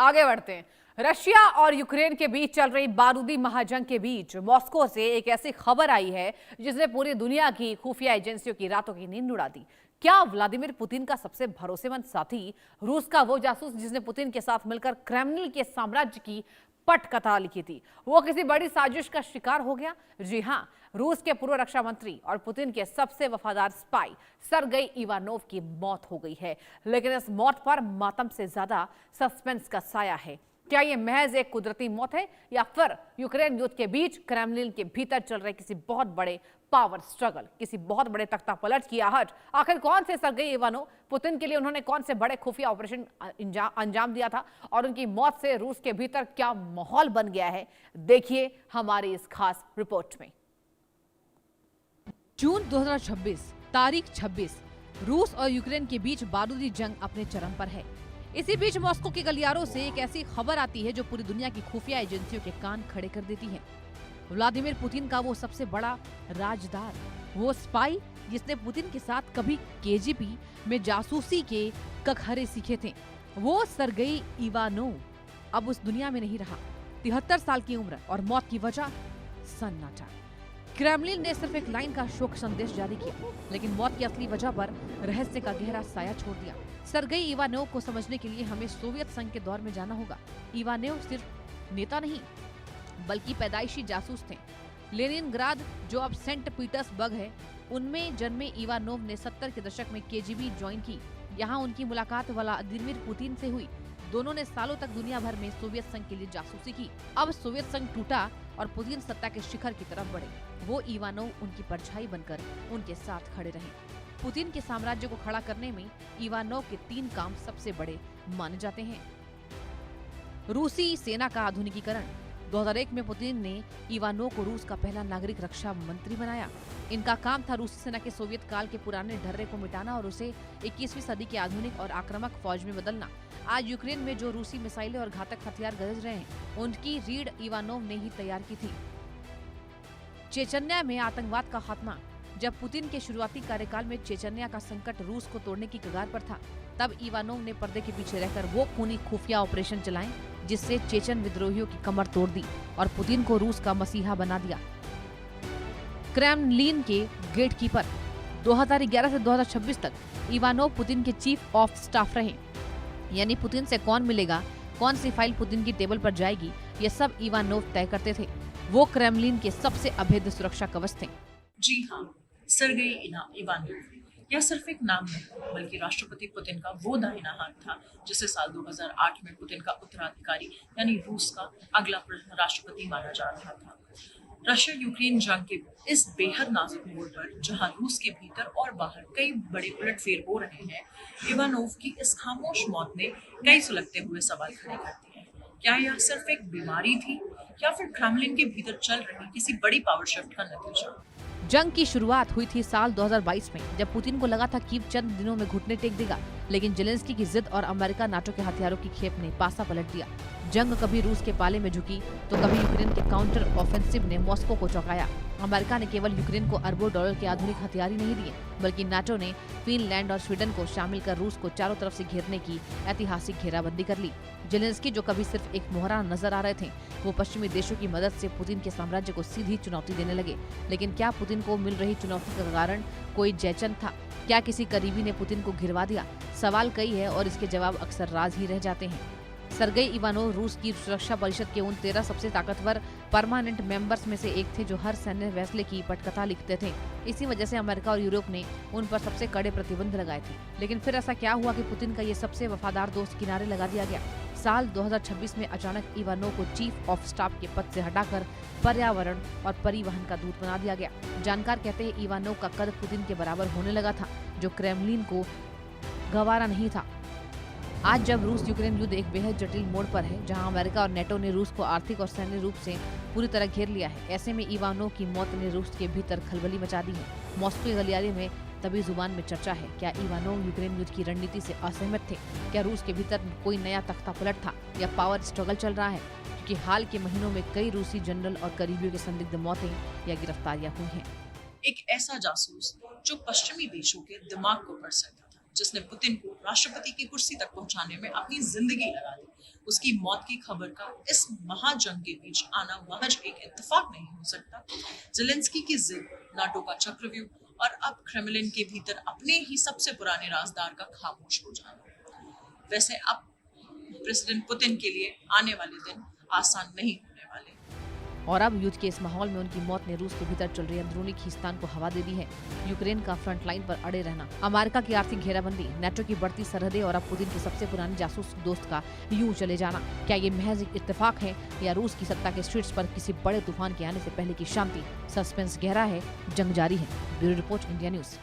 आगे बढ़ते हैं। रशिया और यूक्रेन के बीच चल रही बारूदी महाजंग के बीच मॉस्को से एक ऐसी खबर आई है जिसने पूरी दुनिया की खुफिया एजेंसियों की रातों की नींद उड़ा दी। क्या व्लादिमीर पुतिन का सबसे भरोसेमंद साथी रूस का वो जासूस जिसने पुतिन के साथ मिलकर क्रेमलिन के साम्राज्य की पटकथा लिखी थी, वो किसी बड़ी साजिश का शिकार हो गया? जी हां, रूस के पूर्व रक्षा मंत्री और पुतिन के सबसे वफादार स्पाई सरगेई इवानोव की मौत हो गई है। लेकिन इस मौत पर मातम से ज्यादा सस्पेंस का साया है। क्या यह महज एक कुदरती मौत है या फिर यूक्रेन युद्ध के बीच क्रेमलिन के भीतर चल रहे किसी बहुत बड़े पावर स्ट्रगल, किसी बहुत बड़े तख्ता पलट की आहट? आखिर कौन से सरगेई इवानोव, पुतिन के लिए उन्होंने कौन से बड़े खुफिया ऑपरेशन अंजाम दिया था और उनकी मौत से रूस के भीतर क्या माहौल बन गया है, देखिए हमारी इस खास रिपोर्ट में। जून 2026 तारीख 26 रूस और यूक्रेन के बीच बारूदी जंग अपने चरम पर है। इसी बीच मॉस्को के गलियारों से एक ऐसी खबर आती है जो पूरी दुनिया की खुफिया एजेंसियों के कान खड़े कर देती है। व्लादिमीर पुतिन का वो सबसे बड़ा राजदार, वो स्पाई जिसने पुतिन के साथ कभी केजीबी में जासूसी के कखहरे सीखे थे, वो सरगेई इवानोव अब उस दुनिया में नहीं रहा। 73 साल की उम्र और मौत की वजह सन्नाटा। क्रेमलिन ने सिर्फ एक लाइन का शोक संदेश जारी किया, लेकिन मौत की असली वजह पर रहस्य का गहरा साया छोड़ दिया। सरगेई इवानोव को समझने के लिए हमें सोवियत संघ के दौर में जाना होगा। इवानोव सिर्फ नेता नहीं बल्कि पैदाइशी जासूस थे। लेनिनग्राद, जो अब सेंट पीटर्सबर्ग है, उनमें जन्मे इवानोव ने 70 के दशक में केजीबी ज्वाइन की। यहाँ उनकी मुलाकात व्लादिमीर पुतिन से हुई। दोनों ने सालों तक दुनिया भर में सोवियत संघ के लिए जासूसी की। अब सोवियत संघ टूटा और पुतिन सत्ता के शिखर की तरफ बढ़े। वो इवानोव उनकी परछाई बनकर उनके साथ खड़े रहे। पुतिन के साम्राज्य को खड़ा करने में इवानोव के 3 काम सबसे बड़े माने जाते हैं। रूसी सेना का आधुनिकीकरण। 2001 में पुतिन ने इवानोव को रूस का पहला नागरिक रक्षा मंत्री बनाया। इनका काम था रूसी सेना के सोवियत काल के पुराने ढर्रे को मिटाना और उसे 21वीं सदी की आधुनिक और आक्रामक फौज में बदलना। आज यूक्रेन में जो रूसी मिसाइलें और घातक हथियार गरज रहे हैं, उनकी रीढ़ इवानोव ने ही तैयार की थी। चेचन्या में आतंकवाद का खात्मा। जब पुतिन के शुरुआती कार्यकाल में चेचन्या का संकट रूस को तोड़ने की कगार पर था, तब इवानोव ने पर्दे के पीछे रहकर वो खूनी खुफिया ऑपरेशन चलाए जिससे चेचन विद्रोहियों की कमर तोड़ दी और पुतिन को रूस का मसीहा बना दिया। क्रेमलिन के गेटकीपर। 2011 से 2026 तक इवानोव पुतिन के चीफ ऑफ स्टाफ रहे। यानी पुतिन से कौन मिलेगा, कौन सी फाइल पुतिन की टेबल पर जाएगी, ये सब इवानोव तय करते थे। वो क्रेमलिन के सबसे अभेद्य सुरक्षा कवच थे। जी हाँ, सरगेई इवानोव यह सिर्फ एक नाम नहीं बल्कि राष्ट्रपति पुतिन का वो दाहिना हाथ था जिसे साल 2008 में पुतिन का उत्तराधिकारी यानी रूस का अगला राष्ट्रपति माना जा रहा था। रशिया यूक्रेन जंग के इस बेहद नाजुक मोड़ पर जहां रूस के भीतर और बाहर कई बड़े उलटफेर हो रहे हैं, इवानोव की इस खामोश मौत ने कई सुलगते हुए सवाल खड़े कर दिए हैं। क्या यह सिर्फ एक बीमारी थी या फिर क्रेमलिन के भीतर चल रही किसी बड़ी पावर शिफ्ट का नतीजा? जंग की शुरुआत हुई थी साल 2022 में, जब पुतिन को लगा था कीव चंद दिनों में घुटने टेक देगा, लेकिन जेलेंस्की की जिद और अमेरिका नाटो के हथियारों की खेप ने पासा पलट दिया। जंग कभी रूस के पाले में झुकी तो कभी यूक्रेन के काउंटर ऑफेंसिव ने मॉस्को को चौंकाया। अमेरिका ने केवल यूक्रेन को अरबों डॉलर के आधुनिक हथियार ही नहीं दिए, बल्कि नाटो ने फिनलैंड और स्वीडन को शामिल कर रूस को चारों तरफ से घेरने की ऐतिहासिक घेराबंदी कर ली। जेलेंस्की, जो कभी सिर्फ एक मोहरा नजर आ रहे थे, वो पश्चिमी देशों की मदद से पुतिन के साम्राज्य को सीधी चुनौती देने लगे। लेकिन क्या पुतिन को मिल रही चुनौती का कारण कोई जयचंद था? क्या किसी करीबी ने पुतिन को घिरवा दिया? सवाल कई है और इसके जवाब अक्सर राज ही रह जाते हैं। सरगेई इवानोव रूस की सुरक्षा परिषद के उन 13 सबसे ताकतवर परमानेंट मेंबर्स में से एक थे जो हर सैन्य फैसले की पटकथा लिखते थे। इसी वजह से अमेरिका और यूरोप ने उन पर सबसे कड़े प्रतिबंध लगाए थे। लेकिन फिर ऐसा क्या हुआ कि पुतिन का ये सबसे वफादार दोस्त किनारे लगा दिया गया? साल 2026 में अचानक इवानोव को चीफ ऑफ स्टाफ के पद से हटाकर पर्यावरण और परिवहन का दूत बना दिया गया। जानकार कहते हैं इवानोव का कद पुतिन के बराबर होने लगा था, जो क्रेमलिन को गवारा नहीं था। आज जब रूस यूक्रेन युद्ध एक बेहद जटिल मोड़ पर है, जहां अमेरिका और नेटो ने रूस को आर्थिक और सैन्य रूप से पूरी तरह घेर लिया है, ऐसे में इवानोव की मौत ने रूस के भीतर खलबली मचा दी है। मॉस्को के गलियारे में तभी जुबान में चर्चा है, क्या इवानोव यूक्रेन युद्ध की रणनीति से असहमत थे? क्या रूस के भीतर कोई नया तख्ता पलट था या पावर स्ट्रगल चल रहा है? क्योंकि हाल के महीनों में कई रूसी जनरल और करीबियों के संदिग्ध मौतें या गिरफ्तारियां हुई हैं। एक ऐसा जासूस जो पश्चिमी देशों के दिमाग को पढ़ सकता था, जिसने पुतिन को राष्ट्रपति की कुर्सी तक पहुंचाने में अपनी जिंदगी लगा दी, उसकी मौत की खबर का इस महाजंग के बीच आना महज एक इत्तेफाक नहीं हो सकता। ज़ेलेंस्की की जिद, नाटो का चक्रव्यूह और अब क्रेमलिन के भीतर अपने ही सबसे पुराने राजदार का खामोश हो जाना। वैसे अब प्रेसिडेंट पुतिन के लिए आने वाले दिन आसान नहीं होने वाले। और अब युद्ध के इस माहौल में उनकी मौत ने रूस के भीतर चल रही अंदरूनी खींचतान को हवा दे दी है। यूक्रेन का फ्रंट लाइन पर अड़े रहना, अमेरिका की आर्थिक घेराबंदी, नाटो की बढ़ती सरहदें और अब पुतिन के सबसे पुराने जासूस दोस्त का यूं चले जाना, क्या ये महज एक इत्तेफाक है या रूस की सत्ता के शीर्ष पर किसी बड़े तूफान के आने से पहले की शांति? सस्पेंस गहरा है, जंग जारी है। Bureau report, India news.